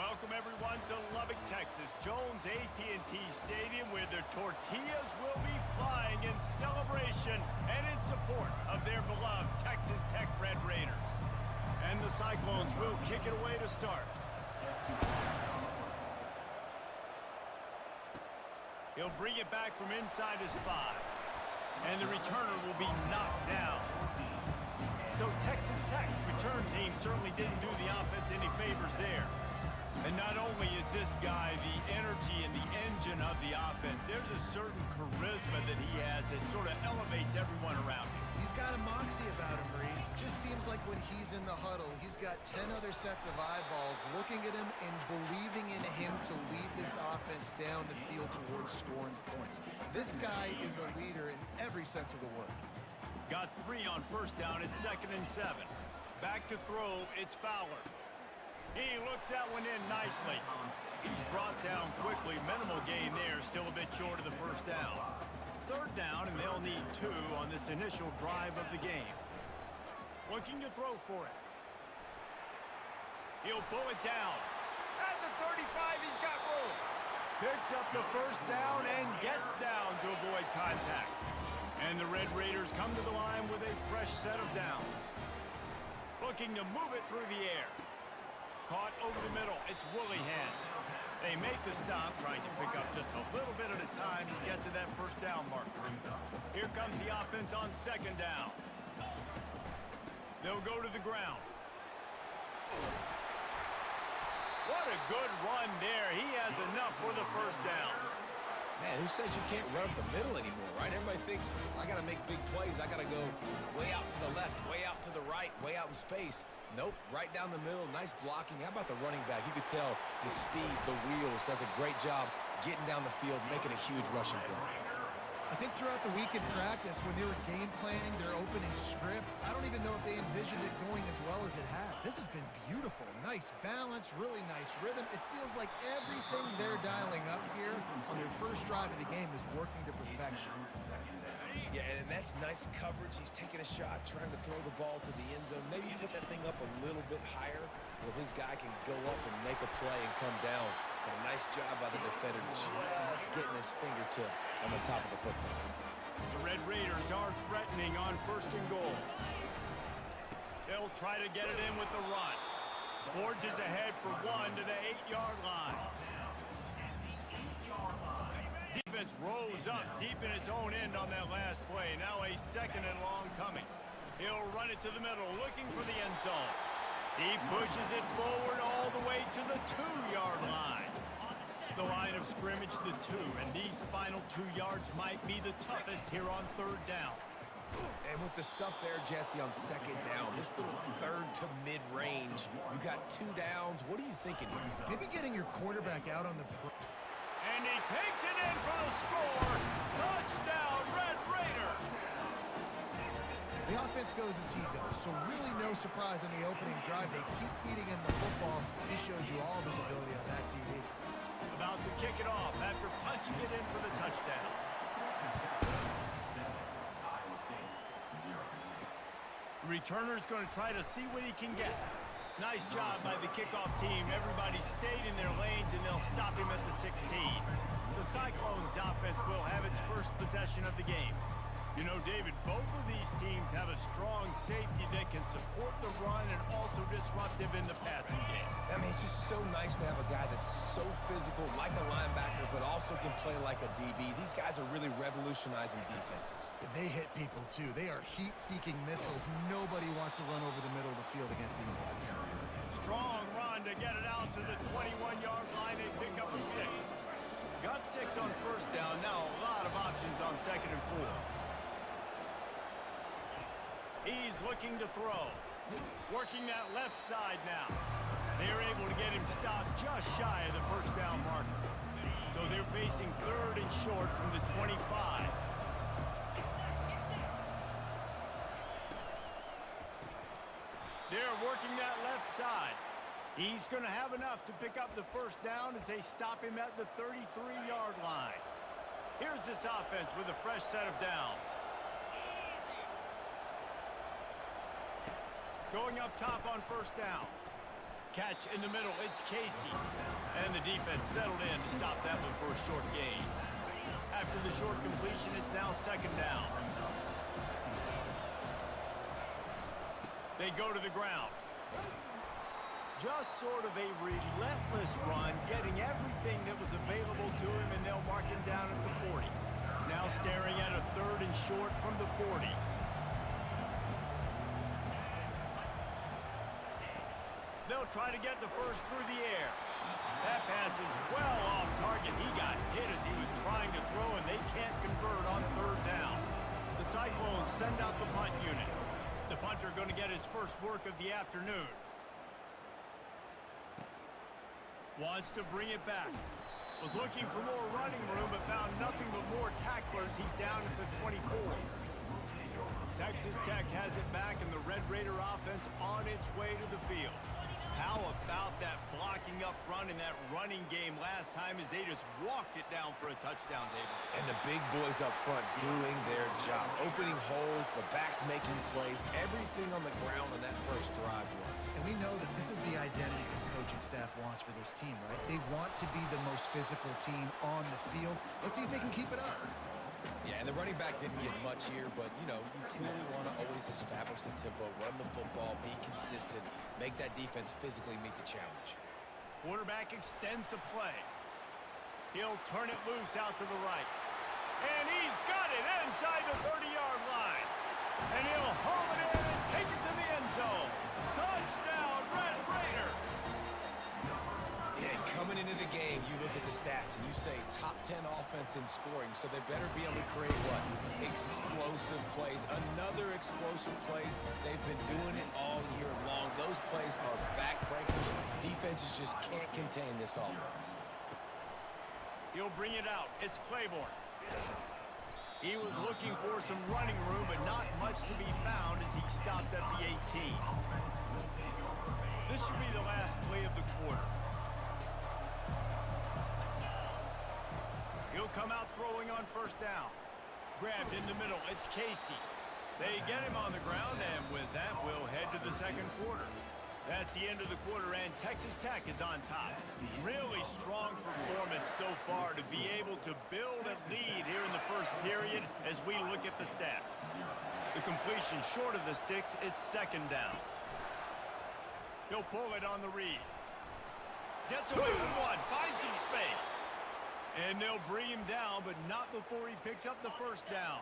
Welcome, everyone, to Lubbock, Texas, Jones AT&T Stadium, where their tortillas will be flying in celebration and in support of their beloved Texas Tech Red Raiders. And the Cyclones will kick it away to start. He'll bring it back from inside his 5. And the returner will be knocked down. So Texas Tech's return team certainly didn't do the offense any favors there. And not only is this guy the energy and the engine of the offense, there's a certain charisma that he has that sort of elevates everyone around him. He's got a moxie about him, Maurice. It just seems like when he's in the huddle, he's got 10 other sets of eyeballs looking at him and believing in him to lead this offense down the field towards scoring points. This guy is a leader in every sense of the word. Got 3 on first down. It's 2nd and 7. Back to throw. It's Fowler. He looks that one in nicely. He's brought down quickly. Minimal gain there. Still a bit short of the first down. 3rd down, and they'll need 2 on this initial drive of the game. Looking to throw for it. He'll pull it down. At the 35, he's got room. Picks up the first down and gets down to avoid contact. And the Red Raiders come to the line with a fresh set of downs. Looking to move it through the air. Caught over the middle. It's Willihan. They make the stop, trying to pick up just a little bit at a time to get to that first down marker. Here comes the offense on 2nd down. They'll go to the ground. What a good run there. He has enough for the first down. Man, who says you can't run up the middle anymore, right? Everybody thinks, I got to make big plays. I got to go way out to the left, way out to the right, way out in space. Nope, right down the middle, nice blocking. How about the running back? You could tell the speed, the wheels, does a great job getting down the field, making a huge rushing play. I think throughout the week in practice, when they were game planning their opening script, I don't even know if they envisioned it going as well as it has. This has been beautiful. Nice balance, really nice rhythm. It feels like everything they're dialing up here on their first drive of the game is working to perfection. Yeah, and that's nice coverage. He's taking a shot, trying to throw the ball to the end zone. Maybe put that thing up a little bit higher where his guy can go up and make a play and come down. But a nice job by the defender just getting his fingertip on the top of the football. The Red Raiders are threatening on 1st and goal. They'll try to get it in with the run. Forges ahead for 1 to the 8-yard line. Defense rolls up deep in its own end on that last play. Now a 2nd and long coming. He'll run it to the middle, looking for the end zone. He pushes it forward all the way to the 2-yard line. The line of scrimmage, the 2, and these final 2 yards might be the toughest here on 3rd down. And with the stuff there, Jesse, on 2nd down, this little 3rd to mid-range, you got 2 downs. What are you thinking here? Maybe getting your quarterback out on the... And he takes it in for the score. Touchdown, Red Raider. The offense goes as he goes, so really no surprise in the opening drive. They keep feeding him the football. He showed you all of his ability on that TV. About to kick it off after punching it in for the touchdown. The returner's going to try to see what he can get. Nice job by the kickoff team. Everybody stayed in their lanes, and they'll stop him at the 16. The Cyclones offense will have its first possession of the game. You know, David, both of these teams have a strong safety that can support the run and also disruptive in the passing game. I mean, it's just so nice to have a guy that's so physical, like a linebacker, but also can play like a DB. These guys are really revolutionizing defenses. They hit people, too. They are heat-seeking missiles. Nobody wants to run over the middle of the field against these guys. Strong run to get it out to the 21-yard line. They pick up a 6. Got 6 on first down. Now a lot of options on 2nd and 4. He's looking to throw. Working that left side now. They're able to get him stopped just shy of the first down marker. So they're facing 3rd and short from the 25. They're working that left side. He's going to have enough to pick up the first down as they stop him at the 33-yard line. Here's this offense with a fresh set of downs. Going up top on first down. catch in the middle. It's Casey. And the defense settled in to stop that one for a short gain. After the short completion, it's now second down. They go to the ground. Just sort of a relentless run, getting everything that was available to him, and they'll mark him down at the 40. Now staring at a third and short from the 40. They'll try to get the first through the air. That pass is well off target. He got hit as he was trying to throw, and they can't convert on third down. The Cyclones send out the punt unit. The punter going to get his first work of the afternoon. Wants to bring it back. Was looking for more running room, but found nothing but more tacklers. He's down at the 24. Texas Tech has it back, and the Red Raider offense on its way to the field. How about that blocking up front in that running game last time as they just walked it down for a touchdown, David? And the big boys up front doing their job. Opening holes, the backs making plays, everything on the ground on that first drive worked. And we know that this is the identity this coaching staff wants for this team, right? They want to be the most physical team on the field. Let's see if they can keep it up. Yeah, and the running back didn't get much here, but, you know, you clearly want to always establish the tempo, run the football, be consistent, make that defense physically meet the challenge. Quarterback extends the play. He'll turn it loose out to the right. And he's got it inside the 30-yard line. And he'll home it in and take it to the end zone. Touchdown, Red Raider! Yeah, coming into the game, you look at the stats and you say top 10 offense in scoring, so they better be able to create what? Explosive plays. Another explosive plays. They've been doing it all year long. Those plays are backbreakers. Defenses just can't contain this offense. He'll bring it out. It's Claiborne. He was looking for some running room, but not much to be found as he stopped at the 18. This should be the last play of the quarter. He'll come out throwing on first down. Grabbed in the middle. It's Casey. They get him on the ground, and with that, we'll head to the second quarter. That's the end of the quarter, and Texas Tech is on top. Really strong performance so far to be able to build a lead here in the first period as we look at the stats. The completion short of the sticks, it's second down. He'll pull it on the read. Gets away from one, finds some space. And they'll bring him down, but not before he picks up the first down.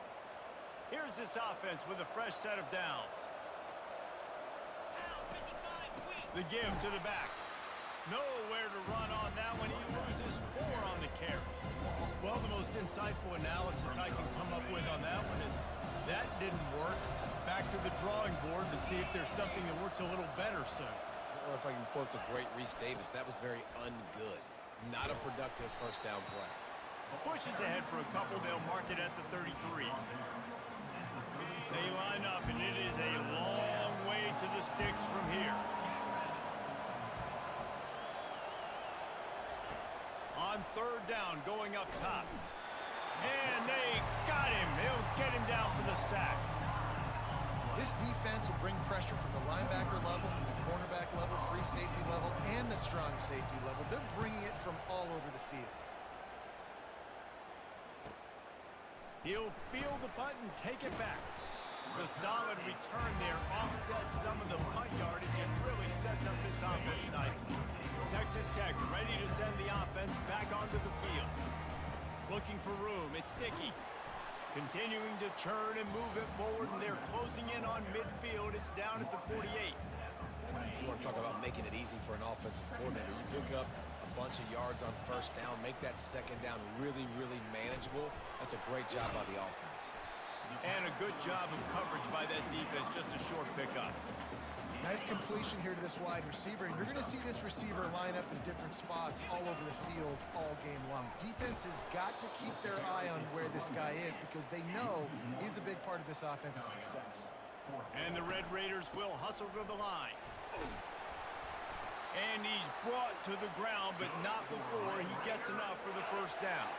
Here's this offense with a fresh set of downs. The give to the back. Nowhere to run on that one. He loses 4 on the carry. Well, the most insightful analysis I can come up with on that one is that didn't work. Back to the drawing board to see if there's something that works a little better soon. Or if I can quote the great Reese Davis, that was very ungood. Not a productive first down play. Pushes ahead for a couple. They'll mark it at the 33. They line up, and it is a long way to the sticks from here. On third down, going up top. And they got him. They'll get him down for the sack. This defense will bring pressure from the linebacker level, from the cornerback level, free safety level, and the strong safety level. They're bringing it from all over the field. He'll field the punt and take it back. The solid return there offsets some of the punt yardage and really sets up this offense nicely. Texas Tech ready to send the offense back onto the field. Looking for room. It's Dickey. Continuing to churn and move it forward, and they're closing in on midfield. It's down at the 48. You want to talk about making it easy for an offensive coordinator. You pick up a bunch of yards on first down, make that second down really, really manageable. That's a great job by the offense. And a good job of coverage by that defense, just a short pickup. Nice completion here to this wide receiver. And you're going to see this receiver line up in different spots all over the field all game long. Defense has got to keep their eye on where this guy is because they know he's a big part of this offense's success. And the Red Raiders will hustle to the line. And he's brought to the ground, but not before he gets enough for the first down.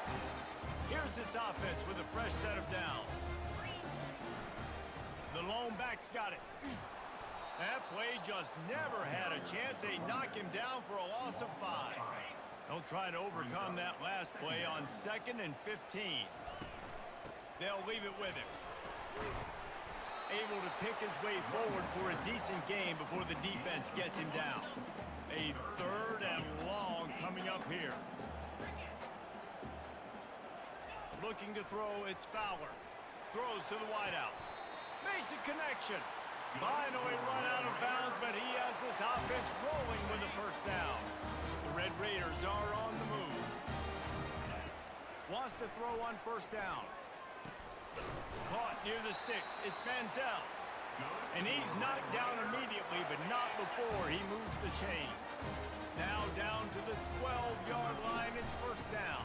Here's this offense with a fresh set of downs. The lone back's got it. That play just never had a chance. They knock him down for a loss of 5. They'll try to overcome that last play on 2nd and 15. They'll leave it with him. Able to pick his way forward for a decent game before the defense gets him down. A 3rd and long coming up here. Looking to throw, it's Fowler. Throws to the wideout. Makes a connection. Finally run out of bounds, but he has this offense rolling with a 1st down. The Red Raiders are on the move. Wants to throw on 1st down. Caught near the sticks. It's Manziel. And he's knocked down immediately, but not before he moves the chains. Now down to the 12-yard line. It's 1st down.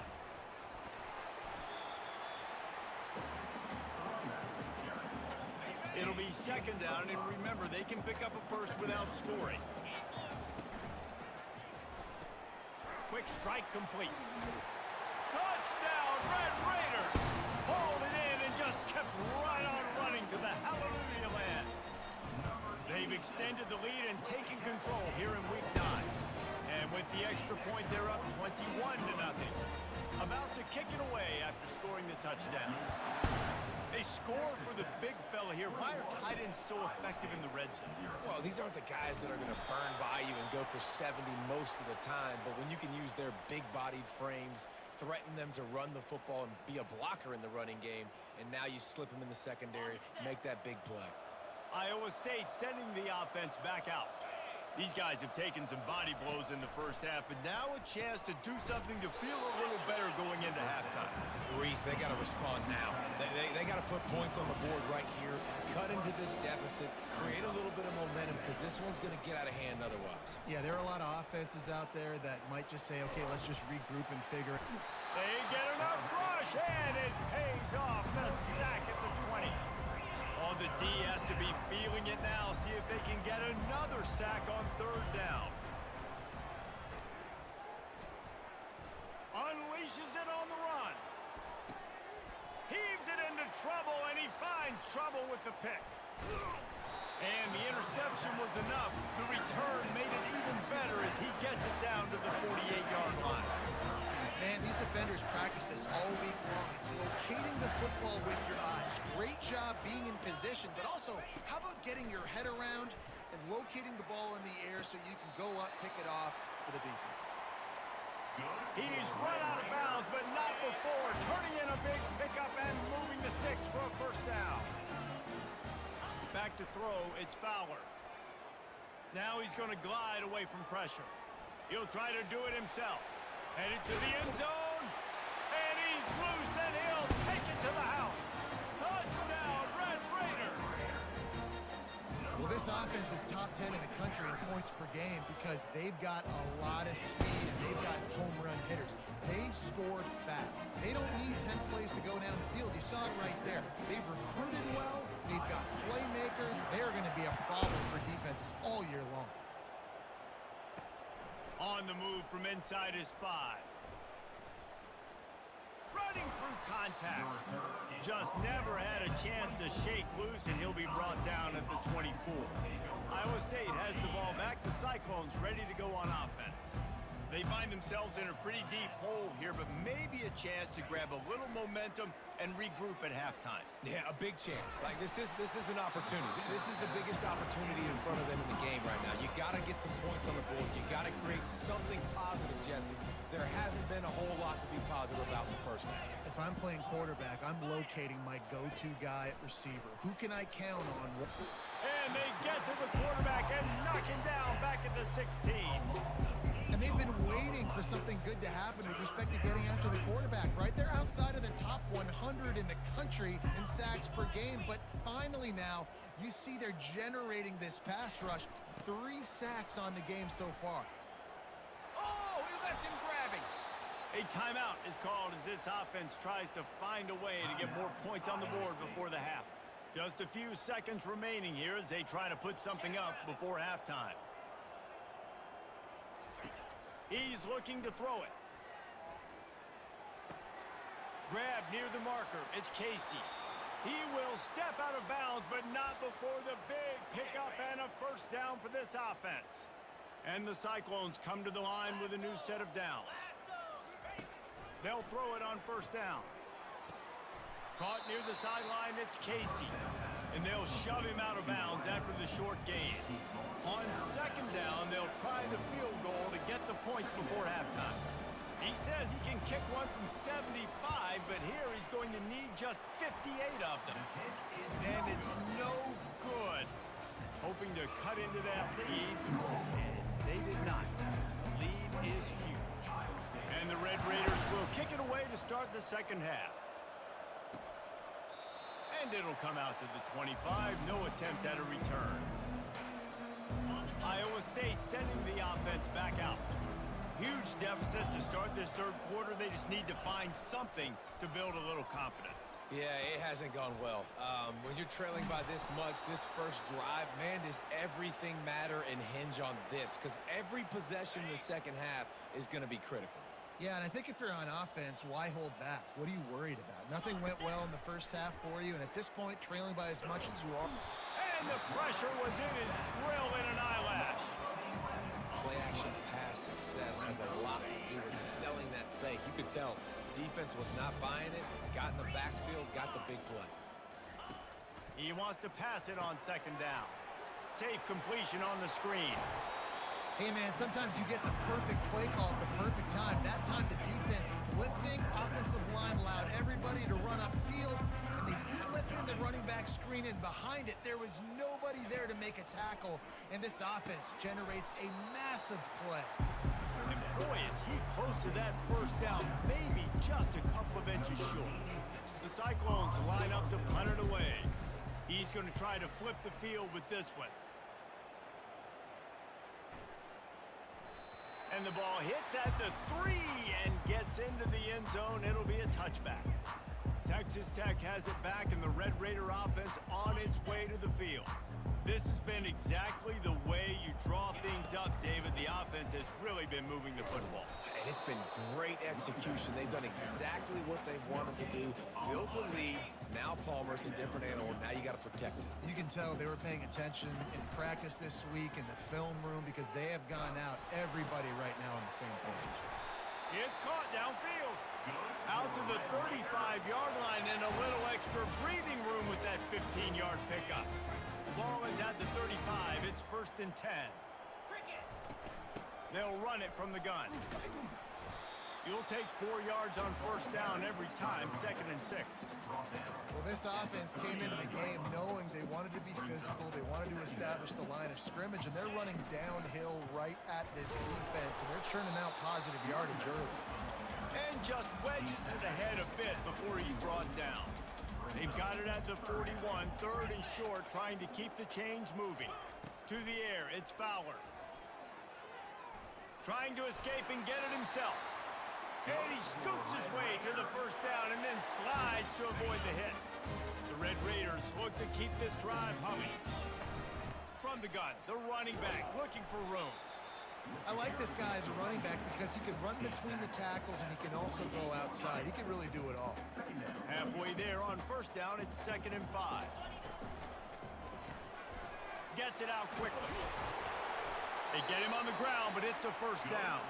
It'll be 2nd down, and remember, they can pick up a 1st without scoring. Quick strike complete. Touchdown, Red Raiders! Hauled it in and just kept right on running to the hallelujah land. They've extended the lead and taken control here in Week 9. And with the extra point, they're up 21-0. About to kick it away after scoring the touchdown. They score for the big fella here. Why are tight ends so effective in the red zone? Well, these aren't the guys that are going to burn by you and go for 70 most of the time, but when you can use their big-bodied frames, threaten them to run the football and be a blocker in the running game, and now you slip them in the secondary, make that big play. Iowa State sending the offense back out. These guys have taken some body blows in the 1st half, but now a chance to do something to feel a little better going into halftime. Reese, they got to respond now. They got to put points on the board right here, cut into this deficit, create a little bit of momentum, because this one's going to get out of hand otherwise. Yeah, there are a lot of offenses out there that might just say, okay, let's just regroup and figure it. They get enough rush, and it pays off. The sack at the 20. Oh, the D has to be feeling it now. See if they can get another sack on 3rd down. Unleashes it on the run. Heaves it into trouble, and he finds trouble with the pick. And the interception was enough. The return made it even better as he gets it down to the 48-yard line. Man, these defenders practice this all week long. It's locating the football with your eyes. Great job being in position, but also, how about getting your head around and locating the ball in the air so you can go up, pick it off for the defense. He's run out of bounds, but not before. Turning in a big pickup and moving the sticks for a 1st down. Back to throw, it's Fowler. Now he's going to glide away from pressure. He'll try to do it himself. Headed to the end zone, and he's loose, and he'll take it to the house. Touchdown, Red Raiders! Well, this offense is top 10 in the country in points per game because they've got a lot of speed and they've got home run hitters. They score fast. They don't need 10 plays to go down the field. You saw it right there. They've recruited well. They've got playmakers. They're going to be a problem for defenses all year long. On the move from inside his 5. Running through contact. Just never had a chance to shake loose, and he'll be brought down at the 24. Iowa State has the ball back. The Cyclones ready to go on offense. They find themselves in a pretty deep hole here, but maybe a chance to grab a little momentum and regroup at halftime. Yeah, a big chance. Like, this is an opportunity. This is the biggest opportunity in front of them in the game right now. You got to get some points on the board. You got to create something positive, Jesse. There hasn't been a whole lot to be positive about in the 1st half. If I'm playing quarterback, I'm locating my go-to guy at receiver. Who can I count on? And they get to the quarterback and knock him down back at the 16. And they've been waiting for something good to happen with respect to getting after the quarterback, right? They're outside of the top 100 in the country in sacks per game, but finally now you see they're generating this pass rush. 3 sacks on the game so far. Oh, he left him grabbing. A timeout is called as this offense tries to find a way to get more points on the board before the half. Just a few seconds remaining here as they try to put something up before halftime. He's looking to throw it. Grab near the marker. It's Casey. He will step out of bounds, but not before the big pickup and a first down for this offense. And the Cyclones come to the line with a new set of downs. They'll throw it on first down. Caught near the sideline, it's Casey. And they'll shove him out of bounds after the short gain. On second down, they'll try the field goal to get the points before halftime. He says he can kick one from 75, but here he's going to need just 58 of them. And it's no good. Hoping to cut into that lead, and they did not. The lead is huge. And the Red Raiders will kick it away to start the second half. And it'll come out to the 25, no attempt at a return. Iowa State sending the offense back out. Huge deficit to start this third quarter. They just need to find something to build a little confidence. Yeah, it hasn't gone well. When you're trailing by this much, this first drive, man, does everything matter and hinge on this? Because every possession in the second half is going to be critical. Yeah, and I think if you're on offense, why hold back? What are you worried about? Nothing went well in the first half for you, and at this point, trailing by as much as you are. And the pressure was in his grill in an eyelash. Play-action pass success has a lot to do with selling that fake. You could tell defense was not buying it, got in the backfield, got the big play. He wants to pass it on second down. Safe completion on the screen. Hey, man, sometimes you get the perfect play call at the perfect time. That time the defense blitzing, offensive line allowed everybody to run upfield, and they slip in the running back screen, and behind it, there was nobody there to make a tackle, and this offense generates a massive play. And boy, is he close to that first down, maybe just a couple of inches short. The Cyclones line up to punt it away. He's going to try to flip the field with this one. And the ball hits at the 3 and gets into the end zone. It'll be a touchback. Texas Tech has it back, and the Red Raider offense on its way to the field. This has been exactly the way you draw things up, David. The offense has really been moving the football. And it's been great execution. They've done exactly what they wanted to do. Build the lead. Now Palmer's a different animal. Now you got to protect him. You can tell they were paying attention in practice this week in the film room because they have gone out, everybody right now on the same page. It's caught downfield. Out to the 35-yard line and a little extra breathing room with that 15-yard pickup. The ball is at the 35. It's 1st and 10. They'll run it from the gun. You'll take 4 yards on first down every time, 2nd and 6. Well, this offense came into the game knowing they wanted to be physical, they wanted to establish the line of scrimmage, and they're running downhill right at this defense, and they're churning out positive yardage early. And just wedges it ahead a bit before he's brought down. They've got it at the 41, 3rd and short, trying to keep the chains moving. To the air, it's Fowler. Trying to escape and get it himself. And he scoots his way to the first down and then slides to avoid the hit. The Red Raiders look to keep this drive humming. From the gun, the running back looking for room. I like this guy as a running back because he can run between the tackles and he can also go outside. He can really do it all. Halfway there on first down, it's 2nd and 5. Gets it out quickly. They get him on the ground, but it's a first down.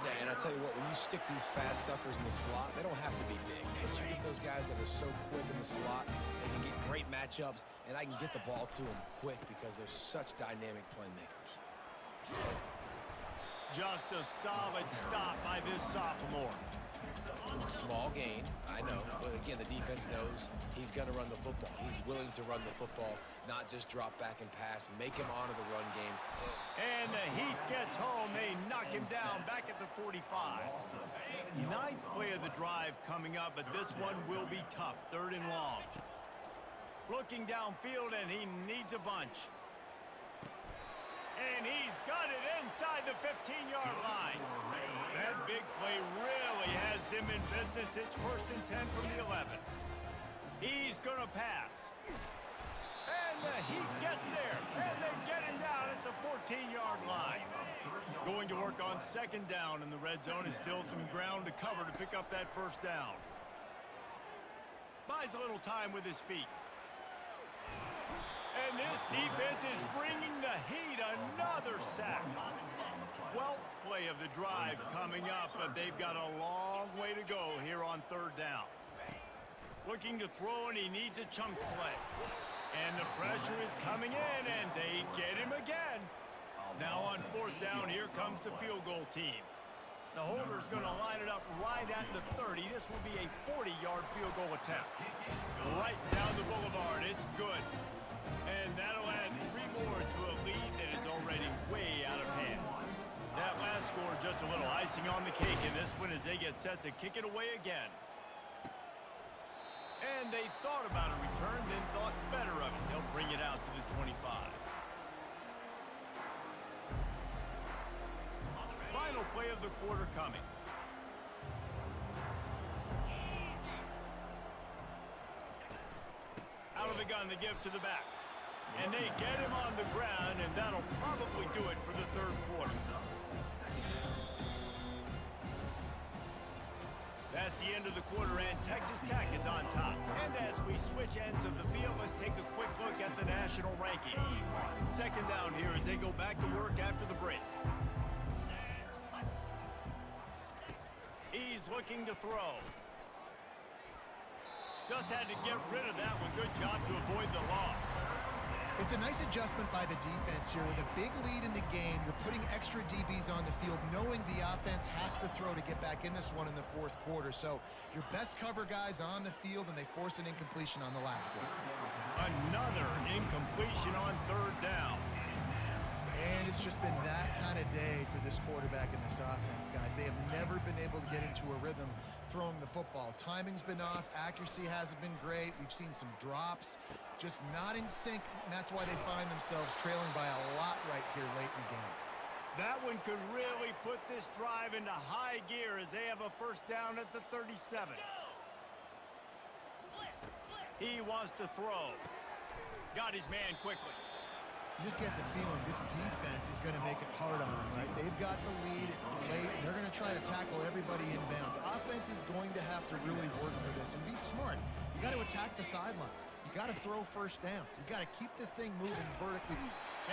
Yeah, and I tell you what, when you stick these fast suckers in the slot, they don't have to be big. But you get those guys that are so quick in the slot, they can get great matchups, and I can get the ball to them quick because they're such dynamic playmakers. Just a solid stop by this sophomore. Small gain, I know, but again, the defense knows he's going to run the football. He's willing to run the football, not just drop back and pass, make him honor the run game. And the Heat gets home. They knock him down back at the 45. 9th play of the drive coming up, but this one will be tough. 3rd and long. Looking downfield, and he needs a bunch. And he's got it inside the 15-yard line. That big play really has them in business. It's 1st and 10 from the 11. He's going to pass. And the Heat gets there. And they get him down at the 14-yard line. Going to work on 2nd down, and the red zone is still some ground to cover to pick up that first down. Buys a little time with his feet. And this defense is bringing the heat. Another sack. 12th play of the drive coming up, but they've got a long way to go here on third down. Looking to throw, and he needs a chunk play. And the pressure is coming in, and they get him again. Now on fourth down, here comes the field goal team. The holder's going to line it up right at the 30. This will be a 40-yard field goal attempt. Right down the boulevard. It's good. And that'll add 3 more to a lead that is already way out of hand. That last score just a little icing on the cake in this one as they get set to kick it away again. And they thought about a return, then thought better of it. They'll bring it out to the 25. Final play of the quarter coming. Out of the gun to give to the back. And they get him on the ground, and that'll probably do it for the third quarter. That's the end of the quarter, and Texas Tech is on top. And as we switch ends of the field, let's take a quick look at the national rankings. Second down here as they go back to work after the break. He's looking to throw. Just had to get rid of that one. Good job to avoid the loss. It's a nice adjustment by the defense here. With a big lead in the game, you're putting extra DBs on the field, knowing the offense has to throw to get back in this one in the fourth quarter. So your best cover guys on the field, and they force an incompletion on the last one. Another incompletion on third down. And it's just been that kind of day for this quarterback and this offense, guys. They have never been able to get into a rhythm throwing the football. Timing's been off. Accuracy hasn't been great. We've seen some drops. Just not in sync, and that's why they find themselves trailing by a lot right here late in the game. That one could really put this drive into high gear as they have a first down at the 37. He wants to throw. Got his man quickly. You just get the feeling this defense is going to make it hard on them, right? They've got the lead. It's late. And they're going to try to tackle everybody inbounds. Offense is going to have to really work for this and be smart. You got to attack the sidelines. You got to throw first downs. You got to keep this thing moving vertically.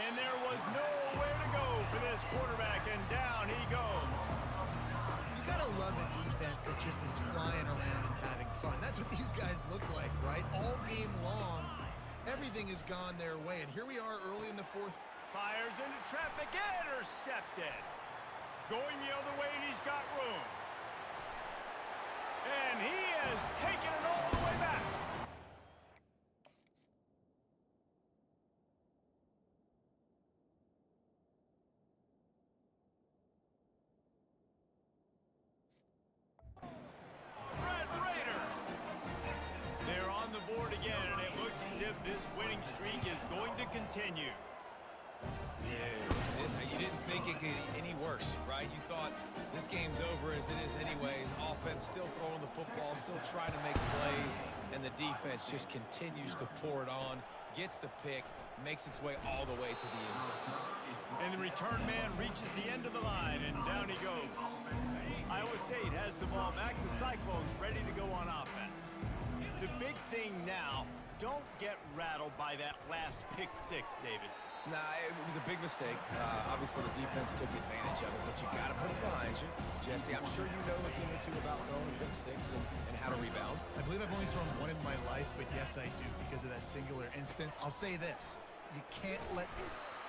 And there was nowhere to go for this quarterback, and down he goes. You got to love a defense that just is flying around and having fun. That's what these guys look like, right? All game long, everything has gone their way. And here we are early in the fourth. Fires into traffic, intercepted. Going the other way, and he's got room. And he has taken it all the way back. This winning streak is going to continue. You didn't think it could get any worse, right? You thought this game's over as it is anyways. Offense still throwing the football, still trying to make plays, and the defense just continues to pour it on, gets the pick, makes its way all the way to the end zone. And the return man reaches the end of the line, and down he goes. Iowa State has the ball back. The Cyclones ready to go on offense. The big thing now, don't get rattled by that last pick six, David. Nah, it was a big mistake. Obviously, the defense took advantage of it, but you got to put it behind you. Jesse, I'm sure you know a thing or two about throwing a pick six and how to rebound. I believe I've only thrown one in my life, but yes, I do because of that singular instance. I'll say this. You can't let...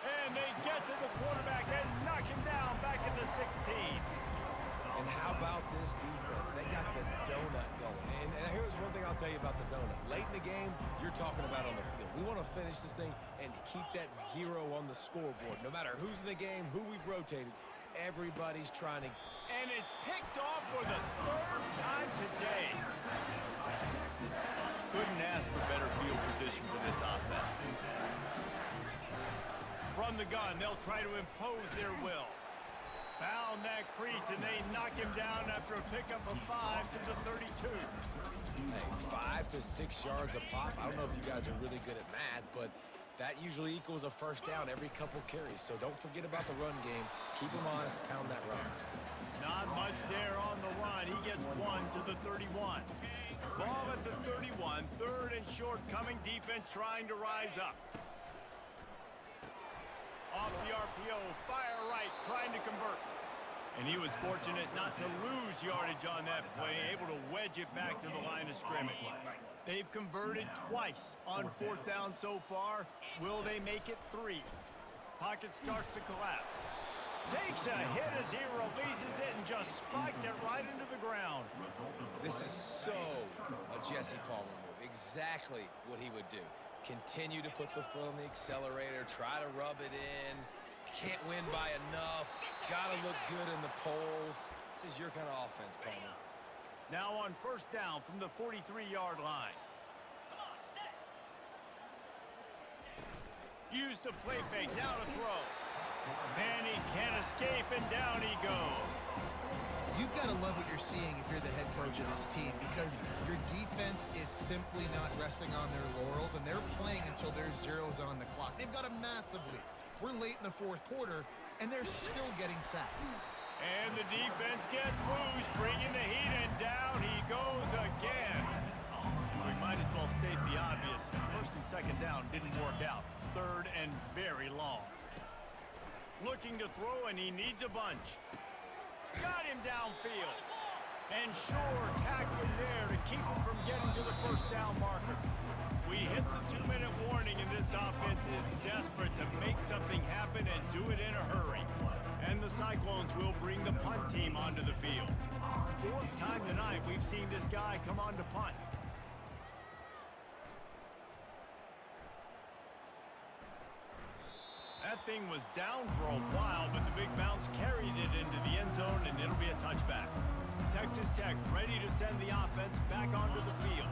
And they get to the quarterback and knock him down back into 16. And how about this defense? They got the donut going. And here's one thing I'll tell you about the donut. Late in the game, you're talking about on the field. We want to finish this thing and keep that 0 on the scoreboard. No matter who's in the game, who we've rotated, everybody's trying to... And it's picked off for the third time today. Couldn't ask for better field position for this offense. From the gun, they'll try to impose their will. Found that crease, and they knock him down after a pickup of 5 to the 32. Hey, 5 to 6 yards a pop. I don't know if you guys are really good at math, but that usually equals a first down every couple carries. So don't forget about the run game. Keep them honest, pound that run. Not much there on the run. He gets 1 to the 31. Ball at the 31. offense shortcoming, defense trying to rise up. Off the RPO, fire right, trying to convert. And he was fortunate not to lose yardage on that play, able to wedge it back to the line of scrimmage. They've converted twice on 4th down so far. Will they make it 3? Pocket starts to collapse. Takes a hit as he releases it and just spiked it right into the ground. This is so a Jesse Palmer move. Exactly what he would do. Continue to put the foot on the accelerator, try to rub it in. Can't win by enough. Gotta look good in the polls. This is your kind of offense, Palmer. Now on 1st down from the 43-yard line. Use the play fake, now to throw. And he can't escape, and down he goes. You've got to love what you're seeing if you're the head coach of this team, because your defense is simply not resting on their laurels, and they're playing until there's zeros on the clock. They've got a massive lead. We're late in the 4th quarter, and they're still getting sacked. And the defense gets loose, bringing the heat, and down he goes again. We might as well state the obvious. 1st and 2nd down didn't work out. 3rd and very long. Looking to throw, and he needs a bunch. Got him downfield. And Shore tackling there to keep him from getting to the 1st down marker. We hit the 2-minute warning, and this offense is desperate to make something happen and do it in a hurry. And the Cyclones will bring the punt team onto the field. 4th time tonight we've seen this guy come on to punt. That thing was down for a while, but the big bounce carried it into the end zone, and it'll be a touchback. Texas Tech ready to send the offense back onto the field.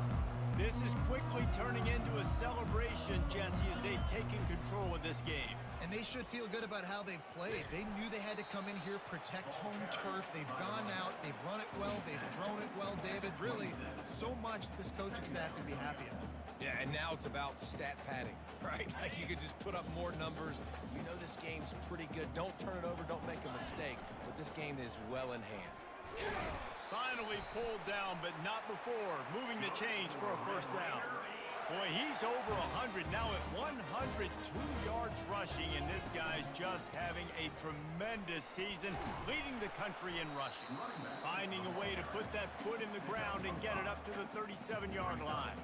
This is quickly turning into a celebration, Jesse, as they've taken control of this game. And they should feel good about how they've played. They knew they had to come in here, protect home turf. They've gone out, they've run it well, they've thrown it well, David. Really, so much this coaching staff can be happy about. Yeah, and now it's about stat padding, right? Like you could just put up more numbers. You know this game's pretty good. Don't turn it over, don't make a mistake. But this game is well in hand. Finally pulled down, but not before. Moving the chains for a 1st down. Boy, he's over 100, now at 102 yards rushing, and this guy's just having a tremendous season, leading the country in rushing. Finding a way to put that foot in the ground and get it up to the 37-yard line.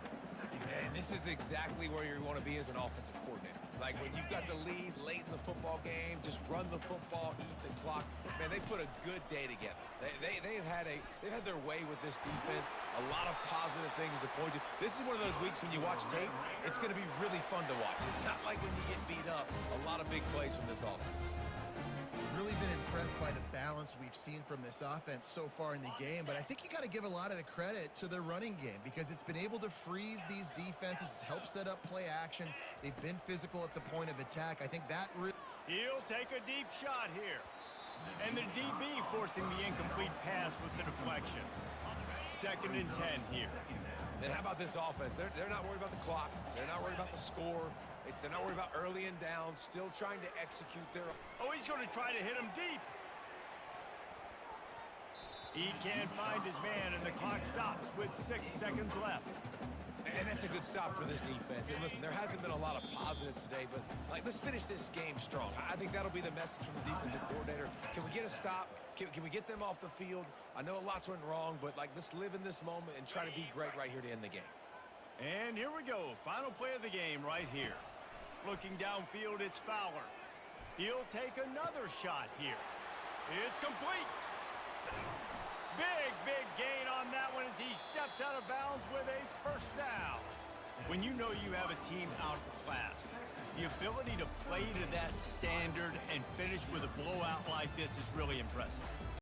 And this is exactly where you want to be as an offensive coordinator. Like when you've got the lead late in the football game, just run the football, eat the clock. Man, they put a good day together. They've had their way with this defense. A lot of positive things to point to. This is one of those weeks when you watch tape, it's going to be really fun to watch. Not like when you get beat up. A lot of big plays from this offense. Really been impressed by the balance we've seen from this offense so far in the game, but I think you got to give a lot of the credit to the running game because it's been able to freeze these defenses, help set up play action. They've been physical at the point of attack. I think that really... He'll take a deep shot here. And the DB forcing the incomplete pass with the deflection. 2nd and 10 here. And how about this offense? They're not worried about the clock. They're not worried about the score. They're not worried about early and down, still trying to execute their... Oh, he's going to try to hit him deep. He can't find his man, and the clock stops with 6 seconds left. And that's a good stop for this defense. And listen, there hasn't been a lot of positive today, but let's finish this game strong. I think that'll be the message from the defensive coordinator. Can we get a stop? Can we get them off the field? I know lots went wrong, but let's live in this moment and try to be great right here to end the game. And here we go. Final play of the game right here. Looking downfield, it's Fowler. He'll take another shot here. It's complete. Big gain on that one as he steps out of bounds with a 1st down. When you know you have a team outclassed, the ability to play to that standard and finish with a blowout like this is really impressive.